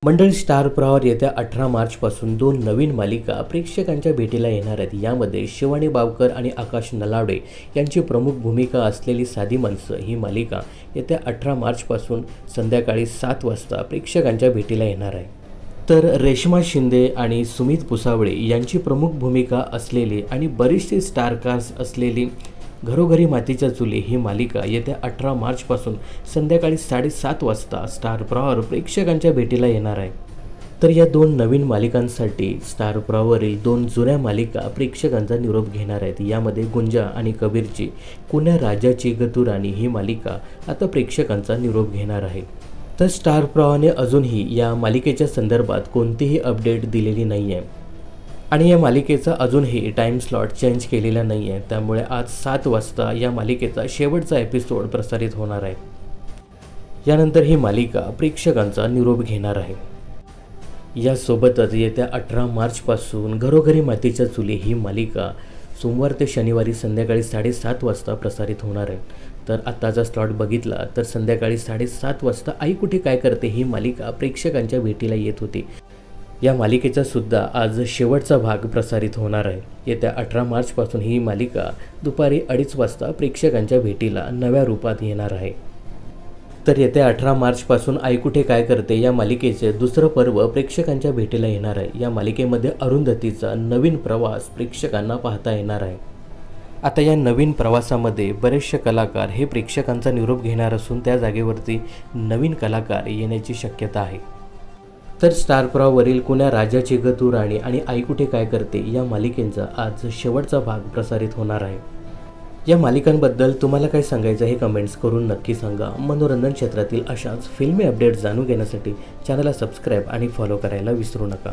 मंडळी, स्टार प्रवाहावर येत्या 18 मार्चपासून 2 नवीन मालिका प्रेक्षकांच्या भेटीला येणार आहेत। यामध्ये शिवानी बावकर आणि आकाश नलावडे यांची प्रमुख भूमिका असलेली साधी माणसं ही मालिका येत्या 18 मार्चपासून संध्याकाळी 7 वाजता प्रेक्षकांच्या भेटीला येणार आहे। तर रेश्मा शिंदे आणि सुमित पुसावळे यांची प्रमुख भूमिका असलेली आणि बरीचशी स्टारकास्ट असलेली घरोघरी मातीच्या चुली ही मालिका येत्या 18 मार्चपासून संध्याकाळी 7:30 वाजता स्टार प्रवाहावर प्रेक्षकांच्या भेटीला येणार आहे। तर या 2 नवीन मालिकांसाठी स्टार प्रवाहावरील 2 जुन्या मालिका प्रेक्षकांचा निरोप घेणार आहेत। यामध्ये गुंजा आणि कबीरची कुण्या राजाची गतुराणी ही मालिका आता प्रेक्षकांचा निरोप घेणार आहे। तर स्टार प्रवाहाने अजूनही या मालिकेच्या संदर्भात कोणतीही अपडेट दिलेली नाही आहे आणि या मालिकेचा अजूनही टाईम स्लॉट चेंज केलेला नाही आहे। त्यामुळे आज 7 वाजता या मालिकेचा शेवटचा एपिसोड प्रसारित होणार आहे। यानंतर ही मालिका प्रेक्षकांचा निरोप घेणार आहे। यासोबतच येत्या 18 मार्चपासून घरोघरी मातीच्या चुली ही मालिका सोमवार ते शनिवारी संध्याकाळी 7:30 वाजता प्रसारित होणार आहे। तर आत्ताचा स्लॉट बघितला तर संध्याकाळी 7:30 वाजता आई कुठे काय करते ही मालिका प्रेक्षकांच्या भेटीला येत होती। या मालिकेचा सुद्धा आज शेवटचा भाग प्रसारित होणार आहे। येत्या 18 मार्चपासून ही मालिका दुपारी 2:30 वाजता प्रेक्षकांच्या भेटीला नव्या रूपात येणार आहे। तर येत्या 18 मार्चपासून आई कुठे काय करते या मालिकेचे दुसरं पर्व प्रेक्षकांच्या भेटीला येणार आहे। या मालिकेमध्ये अरुंधतीचा नवीन प्रवास प्रेक्षकांना पाहता येणार आहे। आता या नवीन प्रवासामध्ये बरेचसे कलाकार हे प्रेक्षकांचा निरोप घेणार असून त्या जागेवरती नवीन कलाकार येण्याची शक्यता आहे। तर स्टार प्रवाहावरील कुण्या राजाची गतुराणी आणि आई कुठे काय करते या मालिकेचा आज शेवटचा भाग प्रसारित होणार आहे। या मालिकांबद्दल तुम्हाला काय सांगायचं हे कमेंट्स करून नक्की सांगा। मनोरंजन क्षेत्रातील अशाच फिल्मी अपडेट्स जाणून घेण्यासाठी चॅनलला सबस्क्राईब आणि फॉलो करायला विसरू नका।